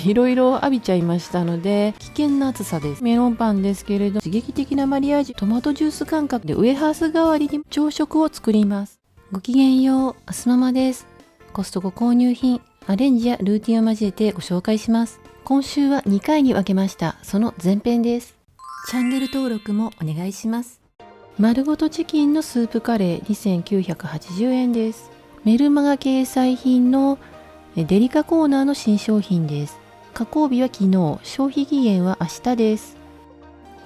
いろいろ浴びちゃいましたので危険な暑さです。メロンパンですけれど、刺激的なマリアージュ、トマトジュース感覚でウエハース代わりに朝食を作ります。ごきげんよう、アスママです。コストコ購入品、アレンジやルーティンを交えてご紹介します。今週は2回に分けました。その前編です。チャンネル登録もお願いします。丸ごとチキンのスープカレー2980円です。メルマガ掲載品のデリカコーナーの新商品です。加工日は昨日、消費期限は明日です。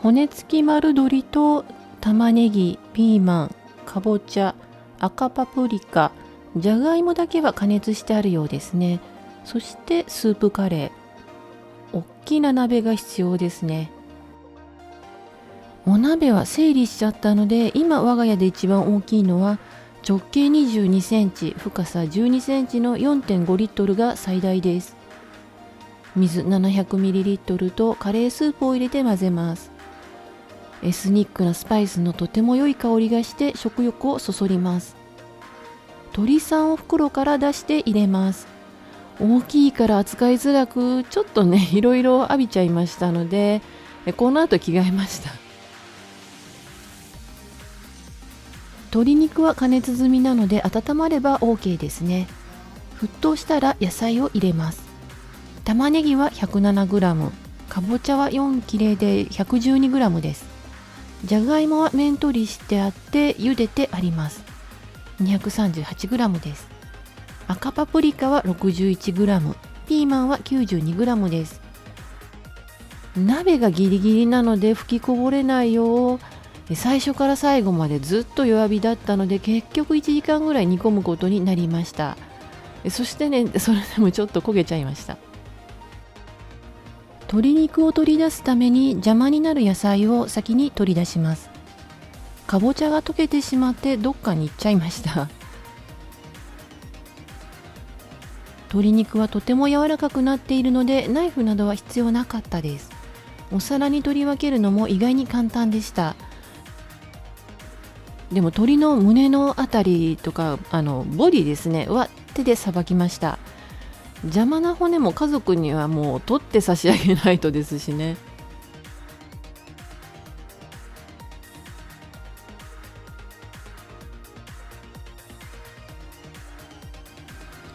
骨付き丸鶏と玉ねぎ、ピーマン、かぼちゃ、赤パプリカ、じゃがいもだけは加熱してあるようですね。そしてスープカレー。大きな鍋が必要ですね。お鍋は整理しちゃったので、今我が家で一番大きいのは直径22センチ、深さ12センチの 4.5 リットルが最大です。水 700ml とカレースープを入れて混ぜます。エスニックなスパイスのとても良い香りがして食欲をそそります。鶏さんを袋から出して入れます。大きいから扱いづらく、ちょっとね、いろいろ浴びちゃいましたので、この後着替えました。鶏肉は加熱済みなので温まれば OK ですね。沸騰したら野菜を入れます。玉ねぎは 107g、かぼちゃは4切れで 112g です。じゃがいもは面取りしてあって茹でてあります。238g です。赤パプリカは 61g、ピーマンは 92g です。鍋がギリギリなので吹きこぼれないよう最初から最後までずっと弱火だったので、結局1時間ぐらい煮込むことになりました。そしてね、それでもちょっと焦げちゃいました。鶏肉を取り出すために邪魔になる野菜を先に取り出します。かぼちゃが溶けてしまってどっかに行っちゃいました。鶏肉はとても柔らかくなっているのでナイフなどは必要なかったです。お皿に取り分けるのも意外に簡単でした。でも鶏の胸のあたりとかボディですねは手でさばきました。邪魔な骨も家族にはもう取って差し上げないとですしね。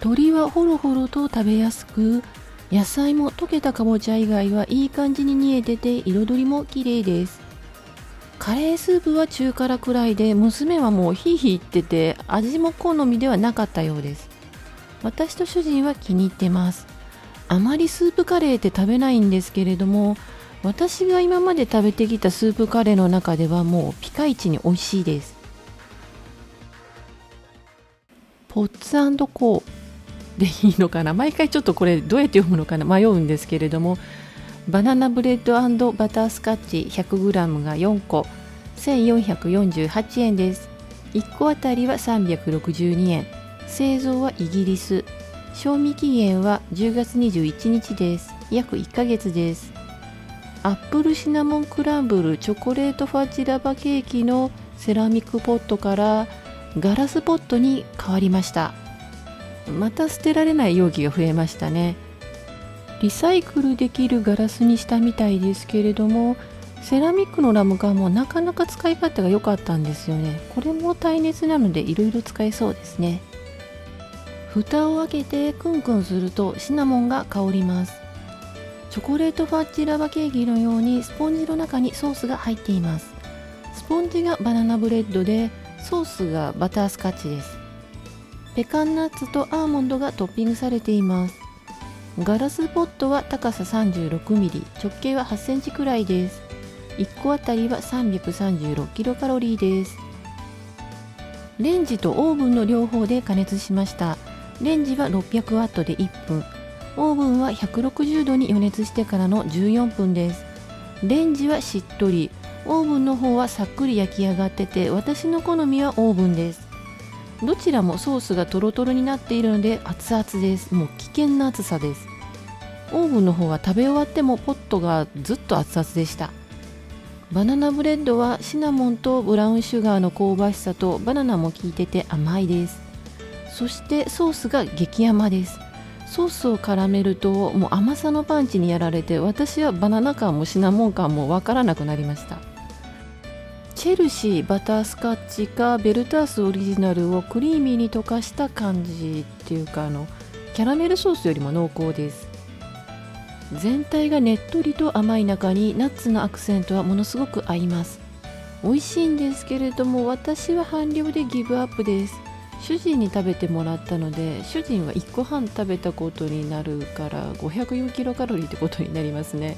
鶏はホロホロと食べやすく、野菜も溶けたかぼちゃ以外はいい感じに煮えてて彩りも綺麗です。カレースープは中辛くらいで、娘はもうヒーヒー言ってて味も好みではなかったようです。私と主人は気に入ってます。あまりスープカレーって食べないんですけれども、私が今まで食べてきたスープカレーの中ではもうピカイチに美味しいです。ポッツ&コーでいいのかな、毎回ちょっとこれどうやって読むのかな迷うんですけれども、バナナブレッド&バタースカッチ 100g が4個1448円です。1個あたりは362円。製造はイギリス。賞味期限は10月21日です。約1ヶ月です。アップルシナモンクランブルチョコレートファッジラバケーキのセラミックポットからガラスポットに変わりました。また捨てられない容器が増えましたね。リサイクルできるガラスにしたみたいですけれども、セラミックのラム缶もなかなか使い勝手が良かったんですよね。これも耐熱なのでいろいろ使えそうですね。蓋を開けてクンクンするとシナモンが香ります。チョコレートファッジラバケーキのようにスポンジの中にソースが入っています。スポンジがバナナブレッドでソースがバタースカッチです。ペカンナッツとアーモンドがトッピングされています。ガラスポットは高さ 36mm、直径は 8cm くらいです。1個あたりは336キロカロリーです。レンジとオーブンの両方で加熱しました。レンジは600ワットで1分、オーブンは160度に予熱してからの14分です。レンジはしっとり、オーブンの方はさっくり焼き上がってて、私の好みはオーブンです。どちらもソースがトロトロになっているので熱々です。もう危険な熱さです。オーブンの方は食べ終わってもポットがずっと熱々でした。バナナブレッドはシナモンとブラウンシュガーの香ばしさとバナナも効いてて甘いです。そしてソースが激甘です。ソースを絡めるともう甘さのパンチにやられて、私はバナナ感もシナモン感もわからなくなりました。チェルシーバタースカッチかベルタースオリジナルをクリーミーに溶かした感じっていうか、キャラメルソースよりも濃厚です。全体がねっとりと甘い中にナッツのアクセントはものすごく合います。美味しいんですけれども、私は半量でギブアップです。主人に食べてもらったので、主人は1個半食べたことになるから504キロカロリーってことになりますね。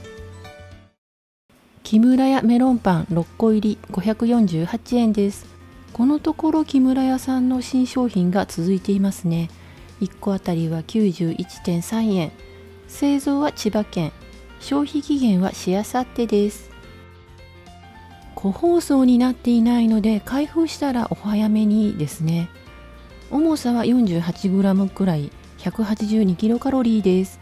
木村屋メロンパン6個入り548円です。このところ木村屋さんの新商品が続いていますね。1個あたりは 91.3 円。製造は千葉県。消費期限はしあさってです。個包装になっていないので、開封したらお早めにですね。重さは 48g くらい、182キロカロリーです。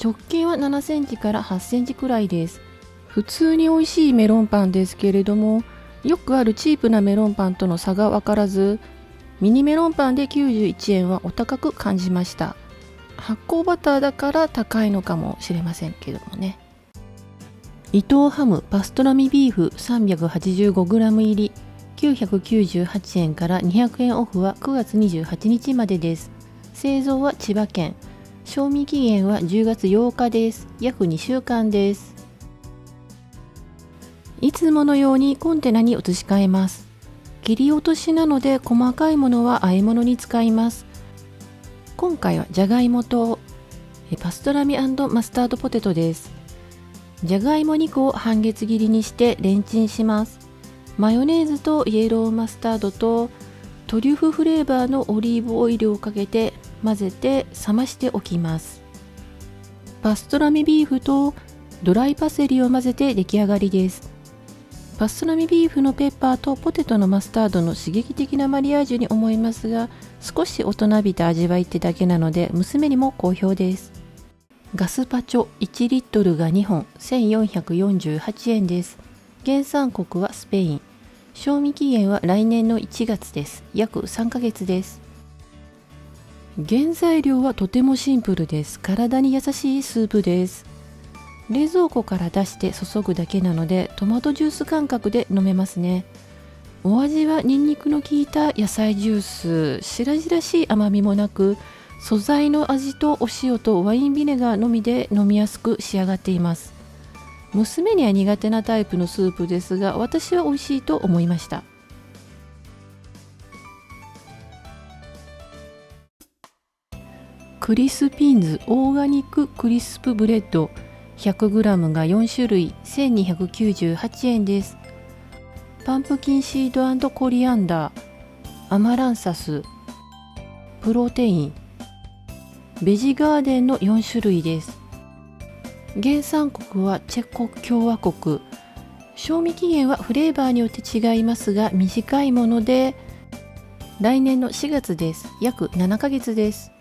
直径は7センチから8センチくらいです。普通に美味しいメロンパンですけれども、よくあるチープなメロンパンとの差が分からず、ミニメロンパンで91円はお高く感じました。発酵バターだから高いのかもしれませんけどもね。伊藤ハムパストラミビーフ 385g 入り998円から200円オフは9月28日までです。製造は千葉県。賞味期限は10月8日です。約2週間です。いつものようにコンテナに移し替えます。切り落としなので細かいものは和え物に使います。今回はじゃがいもとパストラミ&マスタードポテトです。じゃがいも2個を半月切りにしてレンチンします。マヨネーズとイエローマスタードとトリュフフレーバーのオリーブオイルをかけて混ぜて冷ましておきます。パストラミビーフとドライパセリを混ぜて出来上がりです。パストラミビーフのペッパーとポテトのマスタードの刺激的なマリアージュに思いますが、少し大人びた味わいってだけなので娘にも好評です。ガスパチョ1リットルが2本1448円です。原産国はスペイン。賞味期限は来年の1月です。約3ヶ月です。原材料はとてもシンプルです。体に優しいスープです。冷蔵庫から出して注ぐだけなのでトマトジュース感覚で飲めますね。お味はニンニクの効いた野菜ジュース、白々しい甘みもなく、素材の味とお塩とワインビネガーのみで飲みやすく仕上がっています。娘には苦手なタイプのスープですが、私は美味しいと思いました。クリスピンズオーガニッククリスプブレッド 100g が4種類1298円です。パンプキンシード&コリアンダー、アマランサス、プロテイン、ベジガーデンの4種類です。原産国はチェコ共和国。賞味期限はフレーバーによって違いますが短いもので来年の4月です。約7ヶ月です。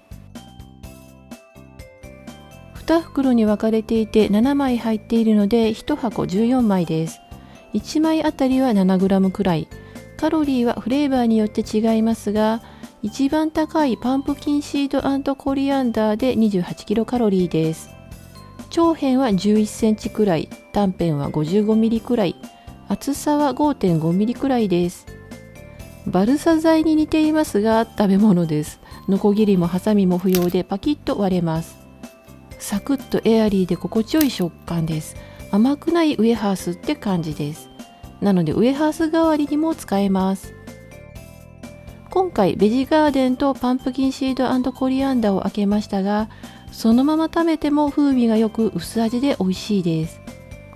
2袋に分かれていて7枚入っているので1箱14枚です。1枚あたりは 7g くらい。カロリーはフレーバーによって違いますが、一番高いパンプキンシード&コリアンダーで28キロカロリーです。長辺は11センチくらい、短辺は55ミリくらい、厚さは5.5ミリくらいです。バルサ材に似ていますが食べ物です。ノコギリもハサミも不要でパキッと割れます。サクッとエアリーで心地よい食感です。甘くないウエハースって感じです。なのでウエハース代わりにも使えます。今回ベジガーデンとパンプキンシード&コリアンダーを開けましたが、そのまま食べても風味がよく薄味で美味しいです。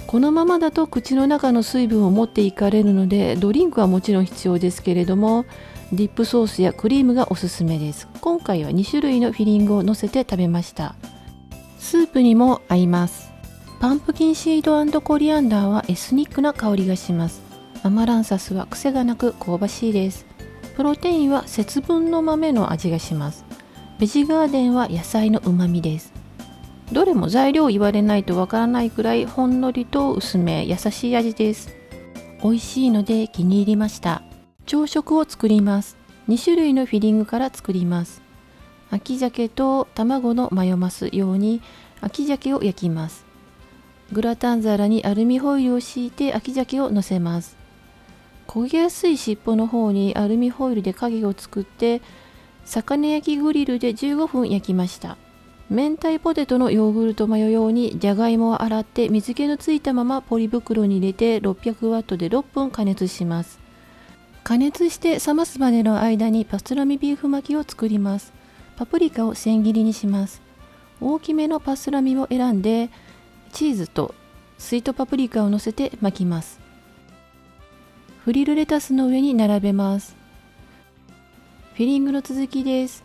このままだと口の中の水分を持っていかれるので、ドリンクはもちろん必要ですけれども、ディップソースやクリームがおすすめです。今回は2種類のフィリングを乗せて食べました。スープにも合います。パンプキンシード&コリアンダーはエスニックな香りがします。アマランサスは癖がなく香ばしいです。プロテインは節分の豆の味がします。ベジガーデンは野菜のうまみです。どれも材料を言われないとわからないくらいほんのりと薄め優しい味です。美味しいので気に入りました。朝食を作ります。2種類のフィリングから作ります。秋鮭と卵のマヨマス用に秋鮭を焼きます。グラタン皿にアルミホイルを敷いて秋鮭を乗せます。焦げやすい尻尾の方にアルミホイルで影を作って、魚焼きグリルで15分焼きました。明太ポテトのヨーグルトマヨ用にじゃがいもを洗って水気のついたままポリ袋に入れて600ワットで6分加熱します。加熱して冷ますまでの間にパストラミビーフ巻きを作ります。パプリカを千切りにします。大きめのパストラミを選んで、チーズとスイートパプリカを乗せて巻きます。フリルレタスの上に並べます。フィリングの続きです。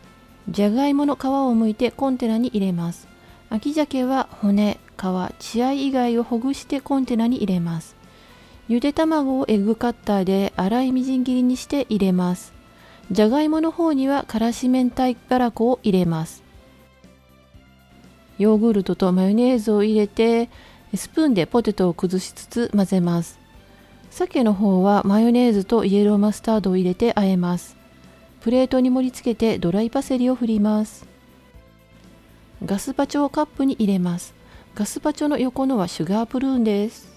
じゃがいもの皮を剥いてコンテナに入れます。秋鮭は骨、皮、血合い以外をほぐしてコンテナに入れます。ゆで卵をエッグカッターで粗いみじん切りにして入れます。じゃがいもの方にはからし明太たらこを入れます。ヨーグルトとマヨネーズを入れてスプーンでポテトを崩しつつ混ぜます。鮭の方はマヨネーズとイエローマスタードを入れて和えます。プレートに盛り付けてドライパセリを振ります。ガスパチョをカップに入れます。ガスパチョの横のはシュガープルーンです。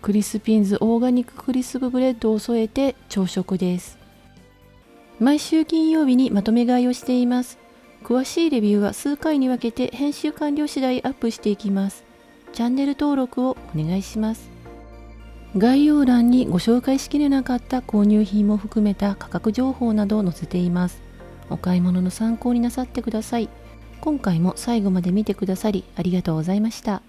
クリスピンズオーガニッククリスプブレッドを添えて朝食です。毎週金曜日にまとめ買いをしています。詳しいレビューは数回に分けて編集完了次第アップしていきます。チャンネル登録をお願いします。概要欄にご紹介しきれなかった購入品も含めた価格情報などを載せています。お買い物の参考になさってください。今回も最後まで見てくださりありがとうございました。